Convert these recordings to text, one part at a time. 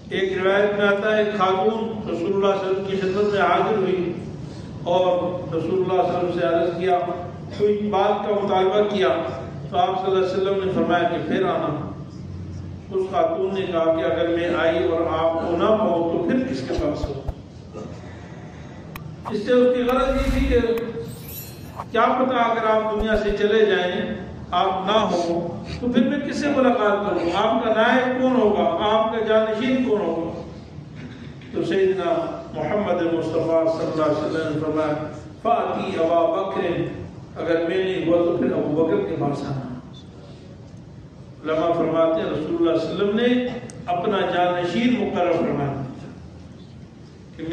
ایک روایت میں آتا ہے خاتون رسول اللہ صلی اللہ علیہ وسلم کی خدمت میں حاضر ہوئی اور رسول اللہ صلی اللہ علیہ وسلم سے عرض کیا، کوئی بات کا مطالبہ کیا، تو آپ صلی اللہ علیہ وسلم نے فرمایا کہ پھر آنا۔ اس خاتون نے کہا کہ اگر میں آئی اور آپ کو نہ پاؤں تو پھر کس کے پاس ہو؟ اس سے اس کی غرض یہ تھی کہ کیا پتا اگر آپ دنیا سے چلے جائیں، آپ نہ ہو تو پھر میں کس سے ملاقات کروں؟ آپ کا نائب کون ہوگا؟ آپ کا جانشین کون ہوگا؟ تو سیدنا محمد مصطفیٰ صلی اللہ علیہ وسلم نے فرمایا فاتی ابا بکر، اگر میں نہیں ہوا تو پھر ابو بکر کے پاس آنا۔ علماء فرماتے ہیں رسول اللہ صلی اللہ علیہ وسلم نے اپنا جانشین مقرر فرمایا کہ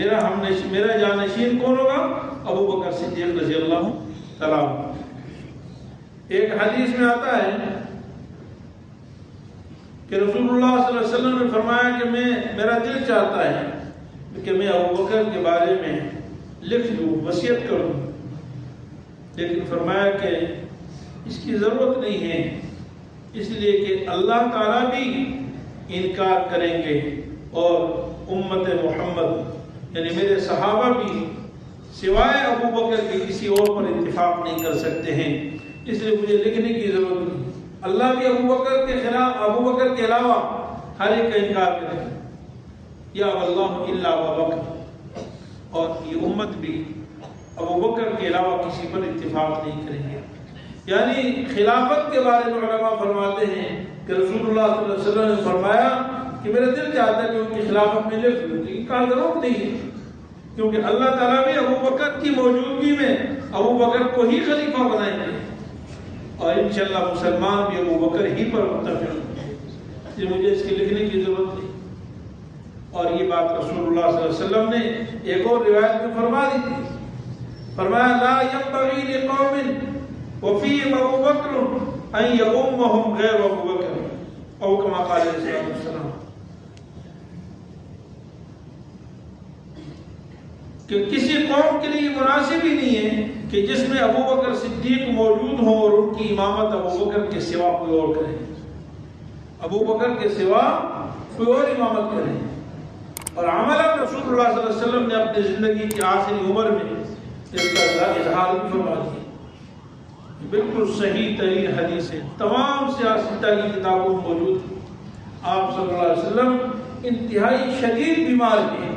میرا جانشین کون ہوگا؟ ابو بکر صدیق رضی اللہ تعالیٰ عنہ۔ ایک حدیث میں آتا ہے کہ رسول اللہ صلی اللہ علیہ وسلم نے فرمایا کہ میرا دل چاہتا ہے کہ میں ابو بکر کے بارے میں لکھ لوں، وصیت کروں، لیکن فرمایا کہ اس کی ضرورت نہیں ہے، اس لیے کہ اللہ تعالیٰ بھی انکار کریں گے اور امت محمد یعنی میرے صحابہ بھی سوائے ابو بکر کے کسی اور پر اتفاق نہیں کر سکتے ہیں، اس لیے مجھے لکھنے کی ضرورت نہیں۔ اللہ بھی ابو بکر کے خلاف، ابو بکر کے علاوہ ہر ایک کا انکار کرے گا، یا اللہ الا ابو بکر، اور یہ امت بھی ابو بکر کے علاوہ کسی پر اتفاق نہیں کریں گے۔ یعنی خلافت کے بارے میں علماء فرماتے ہیں کہ رسول اللہ صلی اللہ علیہ وسلم نے فرمایا کہ میرا دل چاہتا ہے کہ ان کی خلافت میں لکھ لوں، لیکن کہا ضرورت نہیں ہے، کیونکہ اللہ تعالیٰ بھی ابو بکر کی موجودگی میں ابو بکر کو ہی خلیفہ بنائیں گے، اور انشاءاللہ مسلمان بھی ابو بکر ہی پر متفق ہیں، اس لیے مجھے اس کے لکھنے کی ضرورت نہیں۔ اور یہ بات رسول اللہ صلی اللہ علیہ وسلم نے ایک اور روایت میں فرما دی تھی، فرمایا لا ينبغي لقوم وفيهم ابو بکر ان يؤمهم غير ابو بکر او كما قال علیہ السلام، کہ کسی قوم کے لیے مناسب ہی نہیں ہے کہ جس میں ابو بکر صدیق موجود ہوں اور ان کی امامت ابو بکر کے سوا کوئی اور کرے، ابو بکر کے سوا کوئی اور امامت کرے۔ اور عملاً رسول اللہ صلی اللہ علیہ وسلم نے اپنی زندگی کی آخری عمر میں اس کا اظہار بھی فرما دیا۔ بالکل صحیح ترین حدیث ہے، تمام سیاستہ کی کتابوں میں موجود ہے۔ آپ صلی اللہ علیہ وسلم انتہائی شدید بیمار ہیں،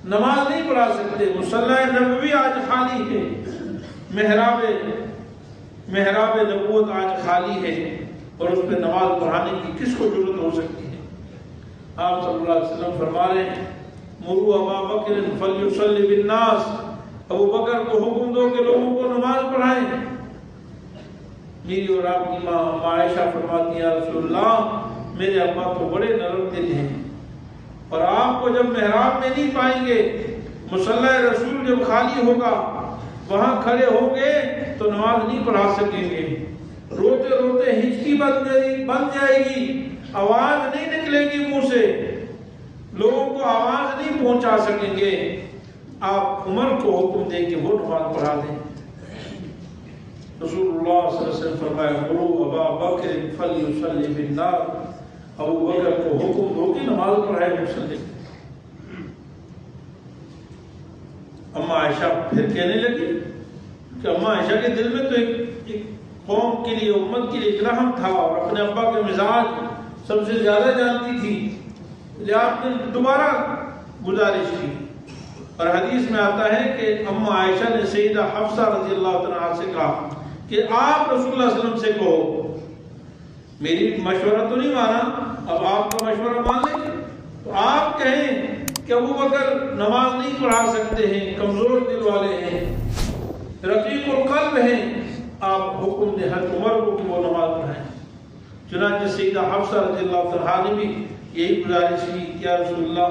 نماز نہیں پڑھا سکتے، مصلی نبوی آج خالی ہے، محراب نبوت آج خالی ہے، اور اس پہ نماز پڑھانے کی کس کو ضرورت ہو سکتی ہے؟ آپ صلی اللہ علیہ وسلم فرما رہے ہیں مروا ابا بکر فلیصلی بالناس، ابو بکر کو حکم دو کہ لوگوں کو نماز پڑھائیں۔ میری اور آپ کی ماں عائشہ فرماتی ہیں یا رسول اللہ میرے ابا تو بڑے نرم دل ہیں، اور آپ کو جب محراب میں نہیں پائیں گے، مصلی رسول جب خالی ہوگا وہاں کھڑے ہوں گے تو نماز نہیں پڑھا سکیں گے، روتے روتے ہچکی بن جائے گی، آواز نہیں نکلے گی منہ سے، لوگوں کو آواز نہیں پہنچا سکیں گے۔ آپ عمر کو حکم دیں کہ وہ نماز پڑھا دیں۔ رسول اللہ صلی اللہ علیہ وسلم فرمایا مروا ابا بکر فلیصلی بالناس، ابو بکر کو حکم دو کہ نماز پڑھائے مصلی۔ اما عائشہ پھر کہنے لگی کہ اما عائشہ کے دل میں تو ایک قوم کے لیے، امت کے لیے ایک رحم تھا، اور اپنے ابا کے مزاج سب سے زیادہ جانتی تھی، آپ نے دوبارہ گزارش کی۔ اور حدیث میں آتا ہے کہ اما عائشہ نے سیدہ حفصہ رضی اللہ عنہا سے کہا کہ آپ رسول اللہ صلی اللہ علیہ وسلم سے کہو، میری مشورہ تو نہیں مانا، اب آپ کا مشورہ مان لیں گے، تو آپ کہیں کہ ابو بکر نماز نہیں پڑھا سکتے ہیں، کمزور دل والے ہیں، رقیق القلب ہیں، آپ حکم دیں حضرت عمر کو کہ وہ نماز پڑھائیں۔ چنانچہ سیدہ حفصہ رضی اللہ عنہا نے بھی یہی گزارش کی کہ یا رسول اللہ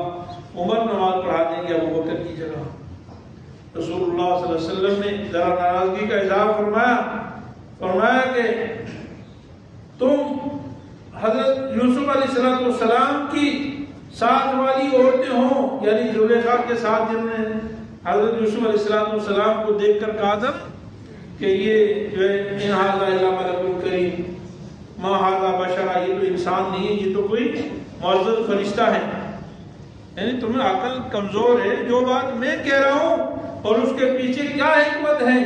عمر نماز پڑھا دیں گے ابو بکر کی جگہ۔ رسول اللہ صلی اللہ علیہ وسلم نے ذرا ناراضگی کا اظہار فرمایا کہ تم حضرت یوسف علیہ السلام کی ساتھ والی عورتیں ہوں، یعنی زلیخا کے ساتھ جن نے حضرت یوسف علیہ السلام کو دیکھ کر کہا تھا کہ یہ جو ہے ان ھذا الا ملک کریم ما ھذا بشر، یہ تو انسان نہیں ہے، یہ تو کوئی معزز فرشتہ ہے۔ یعنی تمہیں عقل کمزور ہے، جو بات میں کہہ رہا ہوں اور اس کے پیچھے کیا حکمت ہے،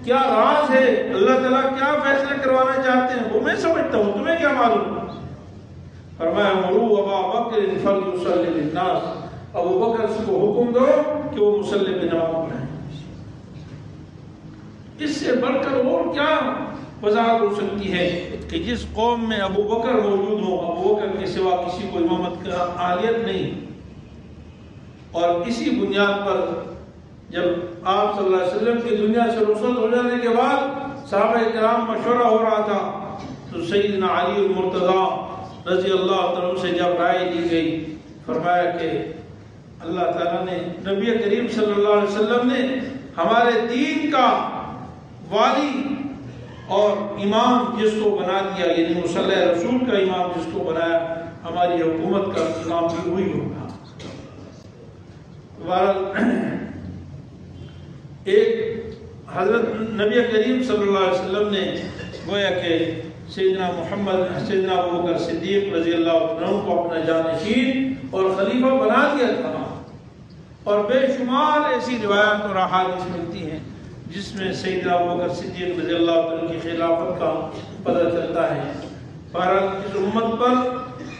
کیا راز ہے، اللہ تعالیٰ کیا فیصلہ کروانا چاہتے ہیں، وہ میں سمجھتا ہوں، تمہیں کیا معلوم؟ فرمایا مروا ابا بکر فلیصلی للناس، ابو بکر کو حکم دو کہ وہ مصلی پہ نماز پڑھیں۔ اس سے بڑھ کر اور کیا وضاحت ہو سکتی ہے کہ جس قوم میں ابو بکر موجود ہو، ابو بکر کے سوا کسی کو امامت کا اہلیت نہیں، اور اسی بنیاد پر جب آپ صلی اللہ علیہ وسلم کی دنیا سے رخصت ہو جانے کے بعد صحابہ کرام مشورہ ہو رہا تھا، تو سیدنا علی المرتضی رضی اللہ عنہ سے جب رائے لی گئی، فرمایا کہ اللہ تعالیٰ نے، نبی کریم صلی اللہ علیہ وسلم نے ہمارے دین کا والی اور امام جس کو بنا دیا، یعنی مصلی رسول کا امام جس کو بنایا، ہماری حکومت کا امام بھی وہی ہوگا۔ ایک حضرت نبی کریم صلی اللہ علیہ وسلم نے گویا کہ سیدنا ابو بکر صدیق رضی اللہ عنہ کو اپنا جانشین اور خلیفہ بنا دیا تھا، اور بے شمار ایسی روایات اور احادیث ملتی ہیں جس میں سیدنا ابو بکر صدیق رضی اللہ عنہ کی خلافت کا پتہ چلتا ہے۔ بہرحال اس امت پر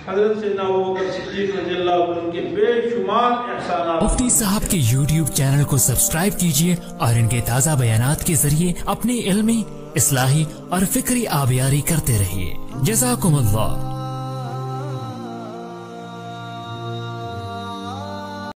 حضرت سیدنا ابو بکر صدیق رضی اللہ عنہ کے بے شمار احسانات۔ مفتی صاحب کے یوٹیوب چینل کو سبسکرائب کیجئے اور ان کے تازہ بیانات کے ذریعے اپنی علمی، اصلاحی اور فکری آبیاری کرتے رہیے۔ جزاکم اللہ۔